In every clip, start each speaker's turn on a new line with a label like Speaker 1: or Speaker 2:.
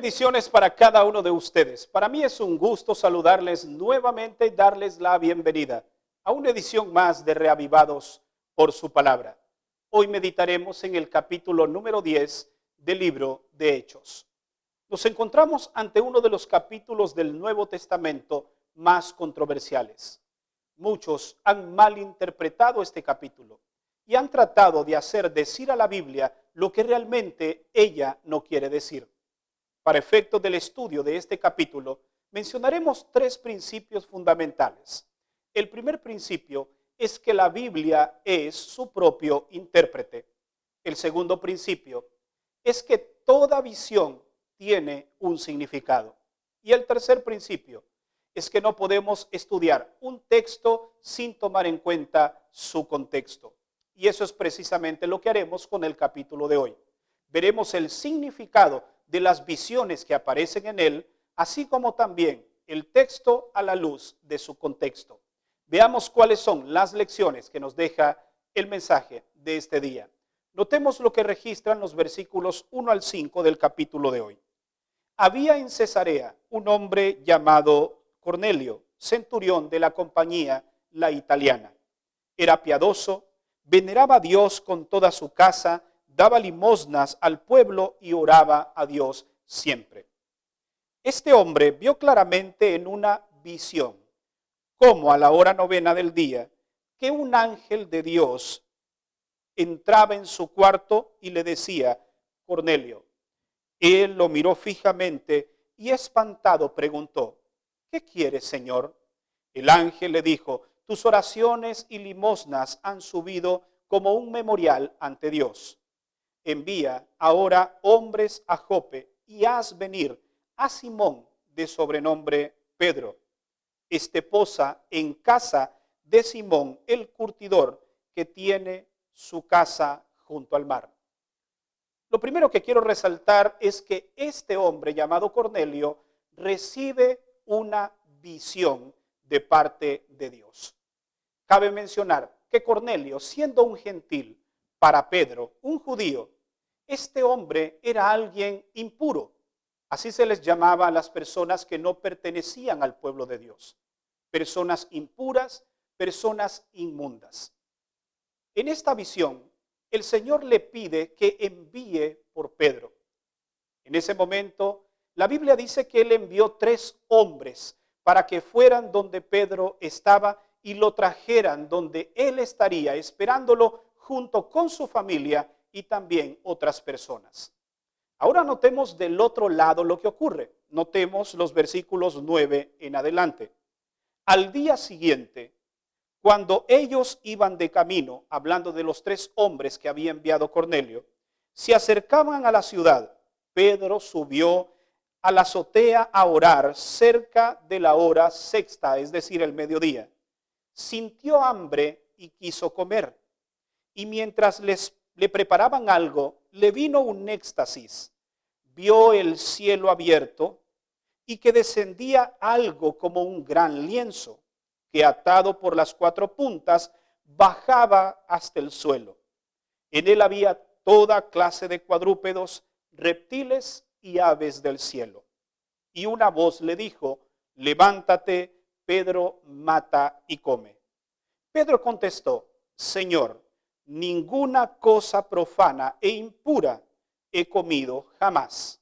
Speaker 1: Bendiciones para cada uno de ustedes. Para mí es un gusto saludarles nuevamente y darles la bienvenida a una edición más de Reavivados por su palabra. Hoy meditaremos en el capítulo número 10 del libro de Hechos. Nos encontramos ante uno de los capítulos del Nuevo Testamento más controversiales. Muchos han malinterpretado este capítulo y han tratado de hacer decir a la Biblia lo que realmente ella no quiere decir. Para efectos del estudio de este capítulo, mencionaremos tres principios fundamentales. El primer principio es que la Biblia es su propio intérprete. El segundo principio es que toda visión tiene un significado. Y el tercer principio es que no podemos estudiar un texto sin tomar en cuenta su contexto. Y eso es precisamente lo que haremos con el capítulo de hoy. Veremos el significado de las visiones que aparecen en él, así como también el texto a la luz de su contexto. Veamos cuáles son las lecciones que nos deja el mensaje de este día. Notemos lo que registran los versículos 1 al 5 del capítulo de hoy. Había en Cesarea un hombre llamado Cornelio, centurión de la compañía La Italiana. Era piadoso, veneraba a Dios con toda su casa, daba limosnas al pueblo y oraba a Dios siempre. Este hombre vio claramente en una visión, como a la hora novena del día, que un ángel de Dios entraba en su cuarto y le decía, Cornelio. Él lo miró fijamente y espantado preguntó, ¿qué quieres, Señor? El ángel le dijo, tus oraciones y limosnas han subido como un memorial ante Dios. Envía ahora hombres a Jope y haz venir a Simón, de sobrenombre Pedro. Este posa en casa de Simón el curtidor, que tiene su casa junto al mar. Lo primero que quiero resaltar es que este hombre llamado Cornelio recibe una visión de parte de Dios. Cabe mencionar que Cornelio, siendo un gentil, para Pedro, un judío, este hombre era alguien impuro. Así se les llamaba a las personas que no pertenecían al pueblo de Dios. Personas impuras, personas inmundas. En esta visión, el Señor le pide que envíe por Pedro. En ese momento, la Biblia dice que él envió 3 hombres para que fueran donde Pedro estaba y lo trajeran donde él estaría esperándolo junto con su familia y también otras personas. Ahora notemos del otro lado lo que ocurre. Notemos los versículos 9 en adelante. Al día siguiente, cuando ellos iban de camino, hablando de los 3 hombres que había enviado Cornelio, se acercaban a la ciudad. Pedro subió a la azotea a orar cerca de la hora sexta, es decir, el mediodía. Sintió hambre y quiso comer. Y mientras le preparaban algo, le vino un éxtasis. Vio el cielo abierto y que descendía algo como un gran lienzo, que atado por las 4 puntas bajaba hasta el suelo. En él había toda clase de cuadrúpedos, reptiles y aves del cielo. Y una voz le dijo, levántate, Pedro, mata y come. Pedro contestó, Señor, ninguna cosa profana e impura he comido jamás.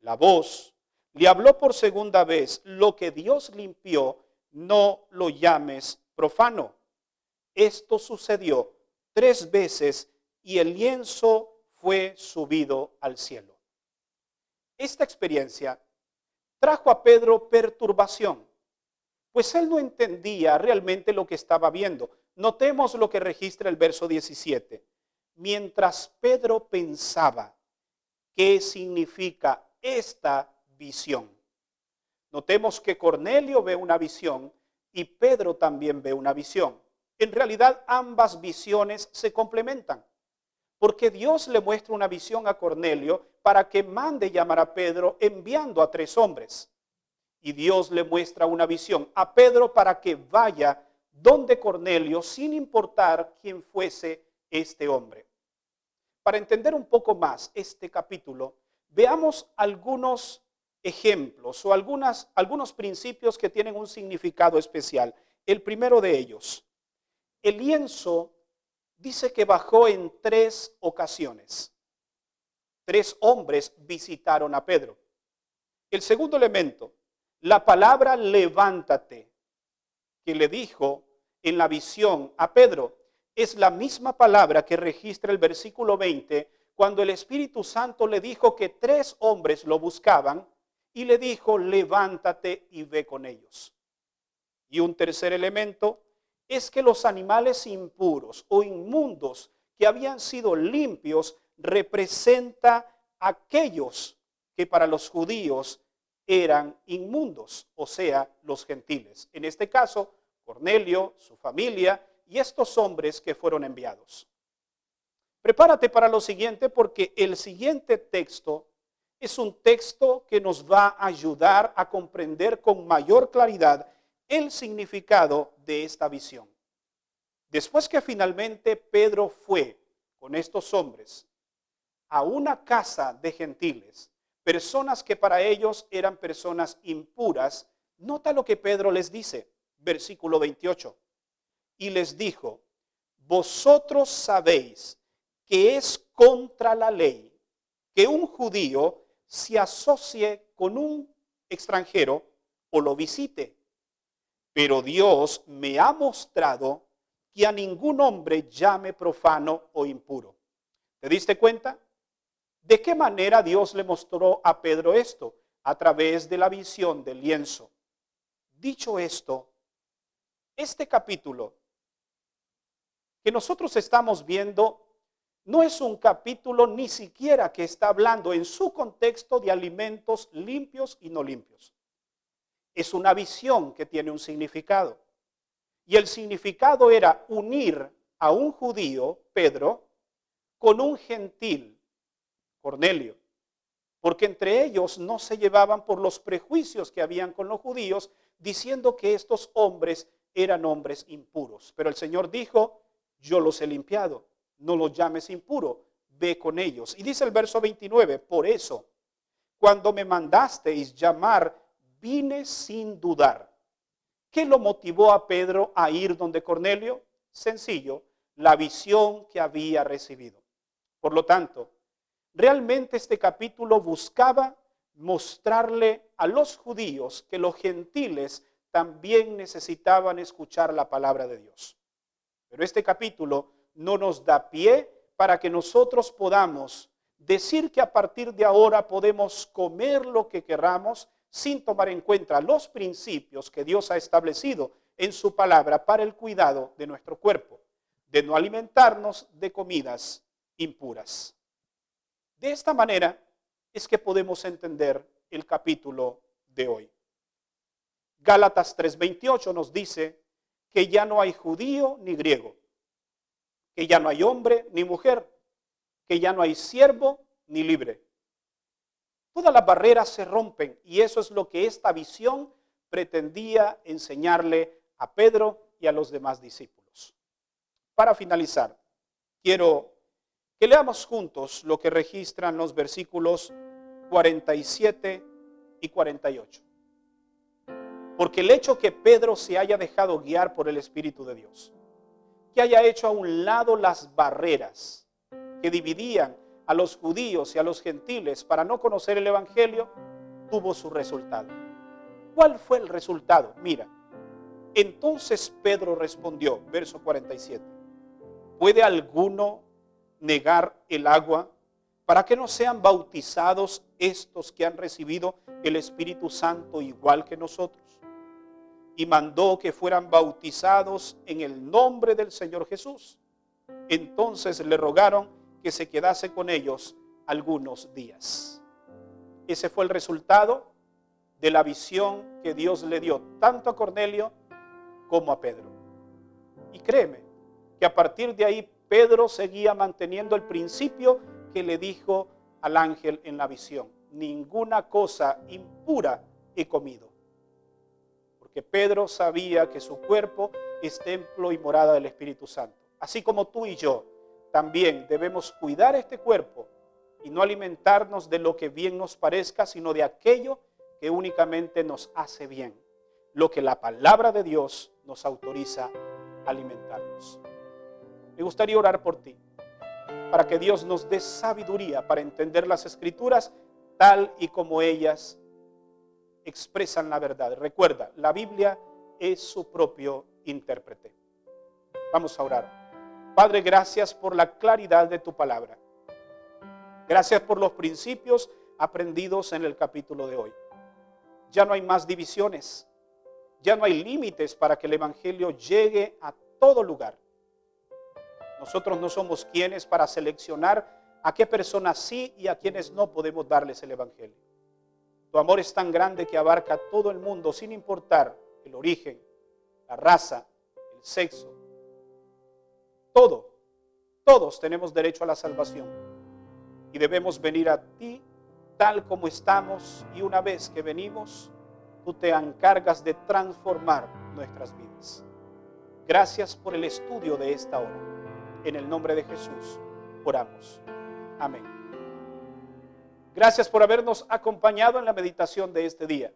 Speaker 1: La voz le habló por segunda vez, lo que Dios limpió, no lo llames profano. Esto sucedió 3 veces y el lienzo fue subido al cielo. Esta experiencia trajo a Pedro perturbación, pues él no entendía realmente lo que estaba viendo. Notemos lo que registra el verso 17. Mientras Pedro pensaba, ¿qué significa esta visión? Notemos que Cornelio ve una visión y Pedro también ve una visión. En realidad ambas visiones se complementan, porque Dios le muestra una visión a Cornelio para que mande llamar a Pedro enviando a 3 hombres. Y Dios le muestra una visión a Pedro para que vaya donde Cornelio sin importar quién fuese este hombre. Para entender un poco más este capítulo, veamos algunos ejemplos o algunos principios que tienen un significado especial. El primero de ellos, el lienzo dice que bajó en 3 ocasiones. 3 hombres visitaron a Pedro. El segundo elemento, la palabra levántate, que le dijo en la visión a Pedro, es la misma palabra que registra el versículo 20, cuando el Espíritu Santo le dijo que 3 hombres lo buscaban y le dijo, levántate y ve con ellos. Y un tercer elemento es que los animales impuros o inmundos que habían sido limpios representa aquellos que para los judíos eran inmundos, o sea, los gentiles. En este caso, Cornelio, su familia y estos hombres que fueron enviados. Prepárate para lo siguiente, porque el siguiente texto es un texto que nos va a ayudar a comprender con mayor claridad el significado de esta visión. Después que finalmente Pedro fue con estos hombres a una casa de gentiles, personas que para ellos eran personas impuras, nota lo que Pedro les dice, versículo 28. Y les dijo, vosotros sabéis que es contra la ley que un judío se asocie con un extranjero o lo visite. Pero Dios me ha mostrado que a ningún hombre llame profano o impuro. ¿Te diste cuenta? ¿De qué manera Dios le mostró a Pedro esto? A través de la visión del lienzo. Dicho esto, este capítulo que nosotros estamos viendo no es un capítulo ni siquiera que está hablando en su contexto de alimentos limpios y no limpios. Es una visión que tiene un significado. Y el significado era unir a un judío, Pedro, con un gentil, Cornelio. Porque entre ellos no se llevaban por los prejuicios que habían con los judíos, diciendo que estos hombres eran hombres impuros. Pero el Señor dijo, yo los he limpiado, no los llames impuro, ve con ellos. Y dice el verso 29, por eso, cuando me mandasteis llamar, vine sin dudar. ¿Qué lo motivó a Pedro a ir donde Cornelio? Sencillo, la visión que había recibido. Por lo tanto, realmente este capítulo buscaba mostrarle a los judíos que los gentiles también necesitaban escuchar la palabra de Dios. Pero este capítulo no nos da pie para que nosotros podamos decir que a partir de ahora podemos comer lo que queramos sin tomar en cuenta los principios que Dios ha establecido en su palabra para el cuidado de nuestro cuerpo, de no alimentarnos de comidas impuras. De esta manera es que podemos entender el capítulo de hoy. Gálatas 3:28 nos dice que ya no hay judío ni griego, que ya no hay hombre ni mujer, que ya no hay siervo ni libre. Todas las barreras se rompen y eso es lo que esta visión pretendía enseñarle a Pedro y a los demás discípulos. Para finalizar, quiero que leamos juntos lo que registran los versículos 47 y 48. Porque el hecho que Pedro se haya dejado guiar por el Espíritu de Dios, que haya hecho a un lado las barreras que dividían a los judíos y a los gentiles para no conocer el Evangelio, tuvo su resultado. ¿Cuál fue el resultado? Mira, entonces Pedro respondió, verso 47, ¿puede alguno negar el agua para que no sean bautizados estos que han recibido el Espíritu Santo igual que nosotros? Y mandó que fueran bautizados en el nombre del Señor Jesús. Entonces le rogaron que se quedase con ellos algunos días. Ese fue el resultado de la visión que Dios le dio tanto a Cornelio como a Pedro. Y créeme que a partir de ahí Pedro seguía manteniendo el principio que le dijo al ángel en la visión: ninguna cosa impura he comido. Porque Pedro sabía que su cuerpo es templo y morada del Espíritu Santo. Así como tú y yo también debemos cuidar este cuerpo y no alimentarnos de lo que bien nos parezca, sino de aquello que únicamente nos hace bien, lo que la palabra de Dios nos autoriza a alimentarnos. Me gustaría orar por ti, para que Dios nos dé sabiduría para entender las Escrituras tal y como ellas expresan la verdad. Recuerda, la Biblia es su propio intérprete. Vamos a orar. Padre, gracias por la claridad de tu palabra. Gracias por los principios aprendidos en el capítulo de hoy. Ya no hay más divisiones. Ya no hay límites para que el Evangelio llegue a todo lugar. Nosotros no somos quienes para seleccionar a qué personas sí y a quienes no podemos darles el Evangelio. Tu amor es tan grande que abarca a todo el mundo sin importar el origen, la raza, el sexo. Todos tenemos derecho a la salvación y debemos venir a ti tal como estamos, y una vez que venimos, tú te encargas de transformar nuestras vidas. Gracias por el estudio de esta hora. En el nombre de Jesús oramos. Amén. Gracias por habernos acompañado en la meditación de este día.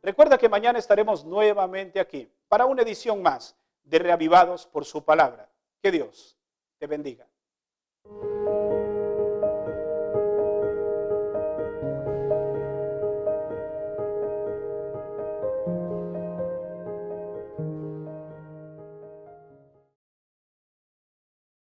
Speaker 1: Recuerda que mañana estaremos nuevamente aquí para una edición más de Reavivados por su palabra. Que Dios te bendiga.